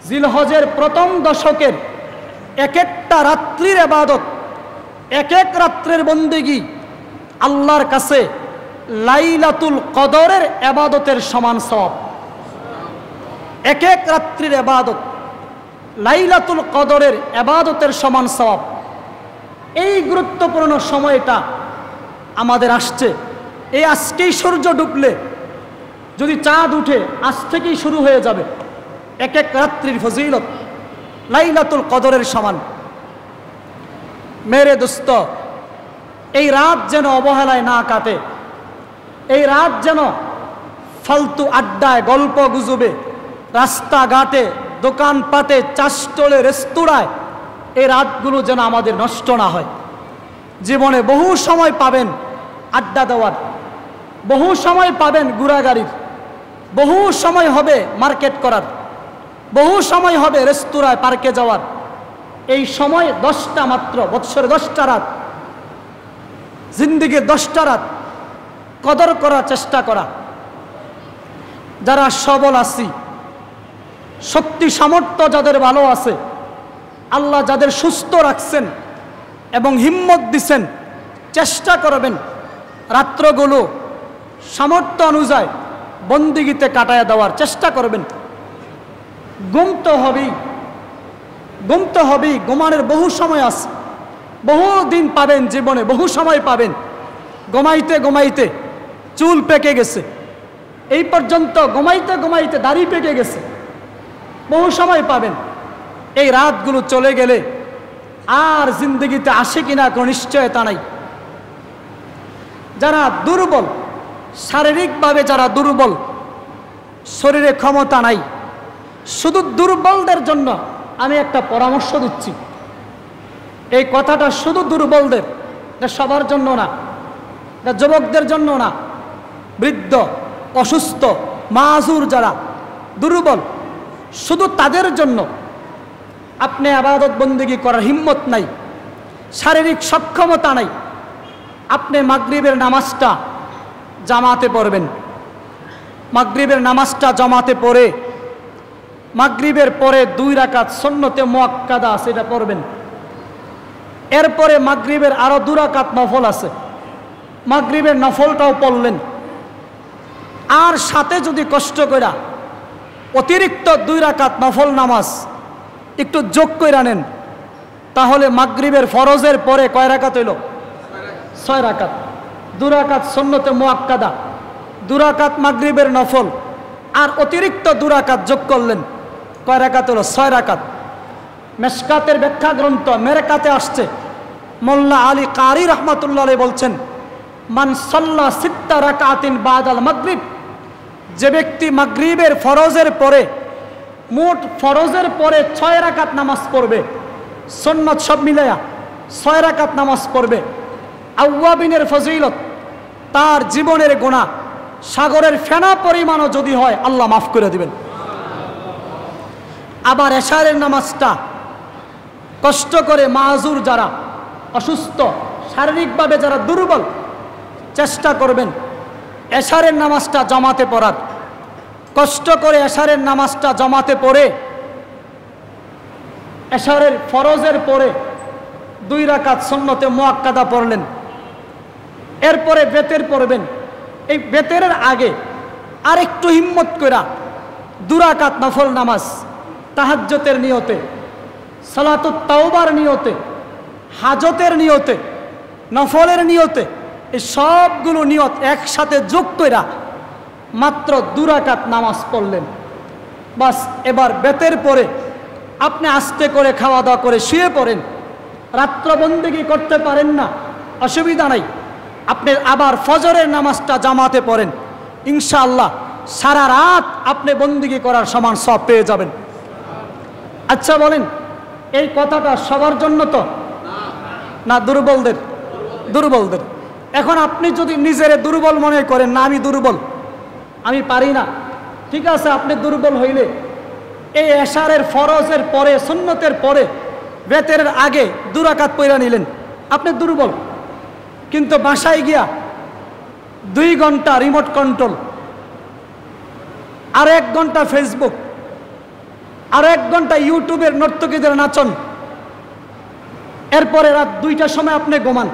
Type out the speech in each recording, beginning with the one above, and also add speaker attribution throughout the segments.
Speaker 1: জিলহজের প্রথম দশকের এক একটা রাত্রির ইবাদত, এক এক রাত্রের বন্দেগী আল্লাহর কাছে লাইলাতুল কদরের ইবাদতের সমান সওয়াব। এক এক রাত্রির ইবাদত লাইলাতুল কদরের ইবাদতের সমান সওয়াব। এই গুরুত্বপূর্ণ সময়টা আমাদের আসছে। এই আজকেই সূর্য ডুবলে যদি চাঁদ উঠে আজ থেকেই শুরু হয়ে যাবে এক এক রাত্রির ফজিলত লাইলাতুল কদরের সমান। মেরে দোস্ত, এই রাত যেন অবহেলায় না কাটে। এই রাত যেন ফালতু আড্ডায়, গল্প গুজবে, রাস্তাঘাটে, দোকানপাটে, চাষটলে, রেস্তোরাঁয় এই রাতগুলো যেন আমাদের নষ্ট না হয়। জীবনে বহু সময় পাবেন আড্ডা দেওয়ার, বহু সময় পাবেন ঘোরাগাড়ির, বহু সময় হবে মার্কেট করার, বহু সময় হবে রেস্তোরাঁয়, পার্কে যাওয়ার। এই সময় 10টা মাত্র, বৎসরে 10টা রাত, জিন্দিগির 10টা রাত কদর করার চেষ্টা করা। যারা সবল আছি, শক্তি সামর্থ্য যাদের ভালো আছে, আল্লাহ যাদের সুস্থ রাখছেন এবং হিম্মত দিছেন, চেষ্টা করবেন রাত্রগুলো সামর্থ্য অনুযায়ী বন্দিগিতে কাটায়া দেওয়ার চেষ্টা করবেন। ঘুম তো হবেই, ঘুমানোর বহু সময় আছে, বহু দিন পাবেন জীবনে, বহু সময় পাবেন। ঘুমাইতে ঘুমাইতে চুল পেকে গেছে, এই পর্যন্ত ঘুমাইতে ঘুমাইতে দাড়ি পেকে গেছে, বহু সময় পাবেন। এই রাতগুলো চলে গেলে আর জিন্দগিতে আসে কিনা কোনো নিশ্চয়তা নাই। যারা দুর্বল, শারীরিকভাবে যারা দুর্বল, শরীরে ক্ষমতা নাই, শুধু দুর্বলদের জন্য আমি একটা পরামর্শ দিচ্ছি। এই কথাটা শুধু দুর্বলদের, সবার জন্য না, যুবকদের জন্য না, বৃদ্ধ, অসুস্থ, মাযুর যারা দুর্বল, শুধু তাদের জন্য। আপনি ইবাদত বন্দেগী করার হিম্মত নাই, শারীরিক সক্ষমতা নাই, আপনি মাগরিবের নামাজটা জামাতে পড়বেন। মাগরিবের নামাজটা জামাতে পড়ে মাগরিবের পরে 2 রাকাত সুন্নতে মুআক্কাদা সেটা পড়বেন। এরপরে মাগরিবের আরো 2 রাকাত নফল আছে, মাগরিবের নফলটাও পড়লেন। আর সাথে যদি কষ্ট কইরা অতিরিক্ত 2 রাকাত নফল নামাজ একটু যোগ কইরা নেন, তাহলে মাগরিবের ফরজের পরে কয় রাকাত হইল? 6 রাকাত। 2 রাকাত সুন্নতে মুআক্কাদা, 2 রাকাত মাগরিবের নফল, আর অতিরিক্ত 2 রাকাত যোগ করলেন, কয় রাকাত হলো? 6 রাকাত। মেশকাতের ব্যাখ্যা গ্রন্থ মেরকাতে আসছে, মোল্লা আলী কারি রহমাতুল্লাহ আলাইহি বলছেন, মান সাল্লা 6 রাকাতিন বাদাল মাগরিব, যে ব্যক্তি মাগরিবের ফরজের পরে, মোট ফরজের পরে 6 রাকাত নামাজ পড়বে, সুন্নাত সব মিলায়া 6 রাকাত নামাজ পড়বে, আওয়াবিনের ফজিলত, তার জীবনের গুনাহ সাগরের ফেনা পরিমাণও যদি হয় আল্লাহ মাফ করে দিবেন। আবার এশারের নামাজটা কষ্ট করে মাযুর যারা, অসুস্থ, শারীরিকভাবে যারা দুর্বল, চেষ্টা করবেন এশারের নামাজটা জামাতে পড়ার। কষ্ট করে এশারের নামাজটা জামাতে পড়ে এশারের ফরজের পরে 2 রাকাত সুন্নতে মুআক্কাদা পড়লেন। এরপরে বেতের পড়বেন। এই বেতেরের আগে আরেকটু হিম্মত কইরা 2 রাকাত নফল নামাজ তাহাজ্জুদের নিয়তে, সালাতুত তাওবার নিয়তে, হাজতের নিয়তে, নফলের নিয়তে, এই সবগুলো নিয়ত একসাথে যোগ কইরা মাত্র 2 রাকাত নামাজ পড়লেন। বাস, এবার বেতের পরে আপনি আস্তে করে খাওয়া দাওয়া করে শুয়ে পড়েন। রাত্র বন্দেগী করতে পারেন না, অসুবিধা নাই, আপনি আবার ফজরের নামাজটা জামাতে পড়েন। ইনশাআল্লাহ সারা রাত আপনি বন্দেগী করার সমান সওয়াব পেয়ে যাবেন। আচ্ছা বলেন, এই কথাটা সবার জন্য তো না? দুর্বলদের? দুর্বলদের। এখন আপনি যদি নিজের দুর্বল মনে করেন, না আমি দুর্বল, আমি পারি না, ঠিক আছে, আপনি দুর্বল হইলে এই এশারের ফরজের পরে, সুন্নতের পরে, বেতের আগে 2 রাকাত পড়া নিলেন, আপনি দুর্বল। কিন্তু বাসায় গিয়া 2 ঘন্টা রিমোট কন্ট্রোল, আর 1 ঘন্টা ফেসবুক, আর 1 ঘন্টা ইউটিউবের নর্তকীদের নাচন, এরপরে রাত 2টার সময় আপনি ঘুমান।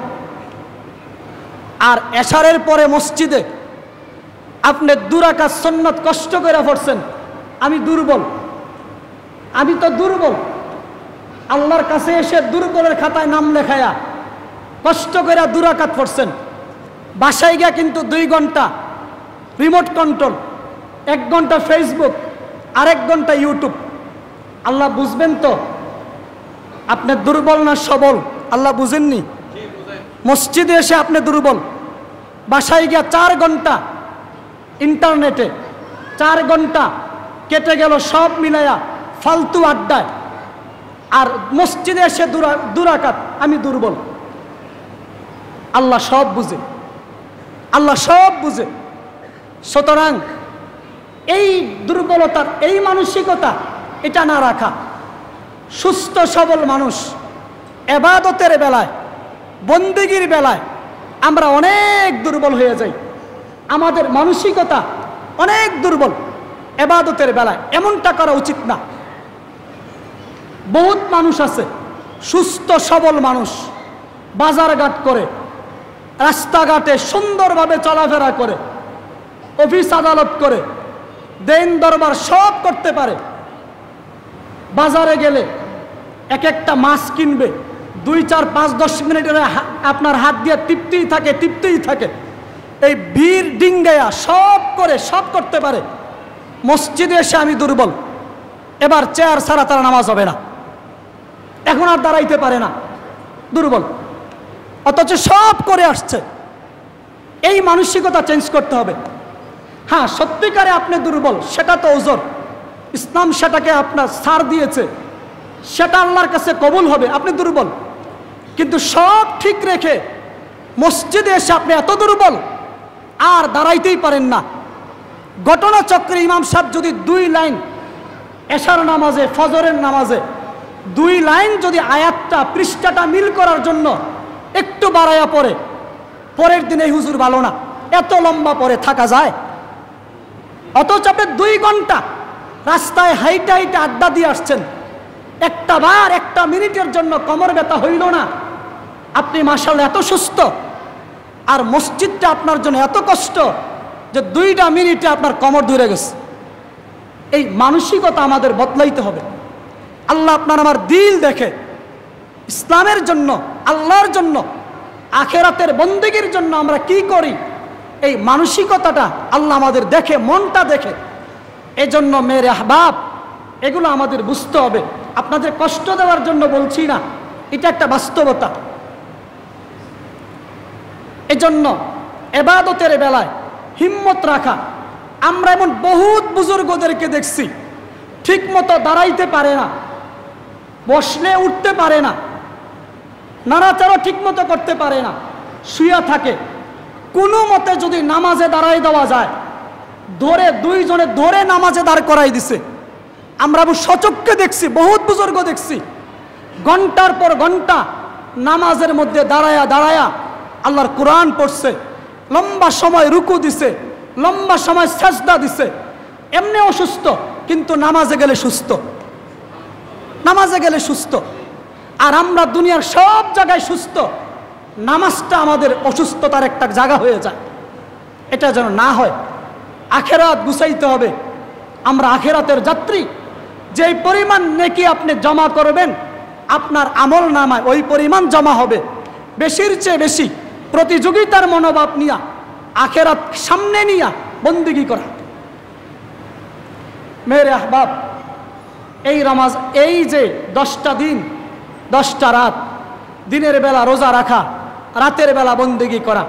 Speaker 1: আর এশারের পরে মসজিদে আপনি 2 রাকাত সুন্নাত কষ্ট করে পড়ছেন। আমি দুর্বল, আমি তো দুর্বল। আল্লাহর কাছে এসে দুর্বলের খাতায় নাম লেখায়া কষ্ট করে 2 রাকাত পড়ছেন। বাসায় গিয়া কিন্তু 2 ঘন্টা রিমোট কন্ট্রোল, 1 ঘন্টা ফেসবুক, আর 1 ঘন্টা ইউটিউব। আল্লাহ বুঝবেন তো আপনি দুর্বল না সবল? আল্লাহ বুঝেননি? মসজিদে এসে আপনি দুর্বল, বাসায় গিয়া 4 ঘন্টা ইন্টারনেটে, 4 ঘন্টা কেটে গেল সব মিলাইয়া ফালতু আড্ডায়। আর মসজিদে এসে 2 রাকাত, আমি দুর্বল। আল্লাহ সব বুঝে, আল্লাহ সব বুঝে। সুতরাং এই দুর্বলতার, এই মানসিকতা এটা না রাখা। সুস্থ সবল মানুষ ইবাদতের বেলায়, বন্দেগীর বেলায় আমরা অনেক দুর্বল হয়ে যাই। আমাদের মানসিকতা অনেক দুর্বল। ইবাদতের বেলায় এমনটা করা উচিত না। বহুত মানুষ আছে সুস্থ সবল মানুষ, বাজারঘাট করে, রাস্তাঘাটে সুন্দরভাবে চলাফেরা করে, অফিস আদালত করে, দেন দরবার সব করতে পারে। বাজারে গেলে এক একটা মাছ কিনবে, 2, 4, 5, 10 মিনিটের আপনার হাত দিয়ে টিপতেই থাকে, টিপতেই থাকে। এই ভিড় ডিঙ্গায়া সব করে, সব করতে পারে। মসজিদে এসে আমি দুর্বল, এবার চেয়ার ছাড়া তারা নামাজ হবে না, এখন আর দাঁড়াইতে পারে না, দুর্বল। অথচ সব করে আসছে। এই মানসিকতা চেঞ্জ করতে হবে। হ্যাঁ, সত্যিকারে আপনি দুর্বল, সেটা তো ওজর, ইসলাম সেটাকে আপনার ছাড় দিয়েছে, সেটা আল্লাহর কাছে কবুল হবে। আপনি দুর্বল, কিন্তু সব ঠিক রেখে মসজিদে এসে আপনি এত দুর্বল আর দাঁড়াইতেই পারেন না। ঘটনাচক্রে ইমাম সাহেব যদি 2 লাইন এশার নামাজে, ফজরের নামাজে 2 লাইন যদি আয়াতটা, পৃষ্ঠাটা মিল করার জন্য একটু বাড়াইয়া পড়ে, পরের দিন এই হুজুর ভালো না, এত লম্বা পরে থাকা যায়? অথচ আপনি 2 ঘন্টা রাস্তায় হাইটে হাইটে আড্ডা দিয়ে আসছেন, একটা বার 1 মিনিটের জন্য কোমর ব্যথা হইল না। আপনি মাশাআল্লাহ এত সুস্থ, আর মসজিদটা আপনার জন্য এত কষ্ট যে 2টা মিনিটে আপনার কোমর ধরে গেছে। এই মানসিকতা আমাদের বদলাইতে হবে। আল্লাহ আপনার আমার দিল দেখে, ইসলামের জন্য, আল্লাহর জন্য, আখেরাতের বন্দেগীর জন্য আমরা কি করি, এই মানসিকতাটা আল্লাহ আমাদের দেখে, মনটা দেখে। এজন্য মেরে আহবাব, এগুলো আমাদের বুঝতে হবে। আপনাদের কষ্ট দেওয়ার জন্য বলছি না, এটা একটা বাস্তবতা। এজন্য ইবাদতের বেলায় হিম্মত রাখা। আমরা এমন বহুত বুজুর্গদেরকে দেখছি ঠিক মতো দাঁড়াইতে পারে না, বসলে উঠতে পারে না, নাড়াচাড়া ঠিক মতো করতে পারে না, শুয়ে থাকে। কোনো মতে যদি নামাজে দাঁড়াই দেওয়া যায়, ধরে 2 জনে ধরে নামাজে দাঁড় করাই দিছে। আমরা সচক্ষে দেখছি, বহুত বুজুর্গ দেখছি ঘন্টার পর ঘন্টা নামাজের মধ্যে দাঁড়ায়া দাঁড়ায়া আল্লাহর কোরআন পড়ছে, লম্বা সময় রুকু দিছে, লম্বা সময় সাজদা দিছে। এমনি অসুস্থ, কিন্তু নামাজে গেলে সুস্থ, নামাজে গেলে সুস্থ। আর আমরা দুনিয়ার সব জায়গায় সুস্থ, নামাজটা আমাদের অসুস্থতার একটা জায়গা হয়ে যায়। এটা যেন না হয়। আখেরাত গুছাইতে হবে। আমরা আখেরাতের যাত্রী। যেই পরিমাণ নেকি আপনি জমা করবেন, আপনার আমল নামায় ওই পরিমাণ জমা হবে। বেশির চেয়ে বেশি প্রতিযোগিতার মনোভাব নিয়া, আখেরাত সামনে নিয়া বন্দেগী করা। মেরে আহবাব, এই নামাজ, এই যে 10টা দিন 10টা রাত, দিনের বেলা রোজা রাখা, রাতের বেলা বন্দেগী করা,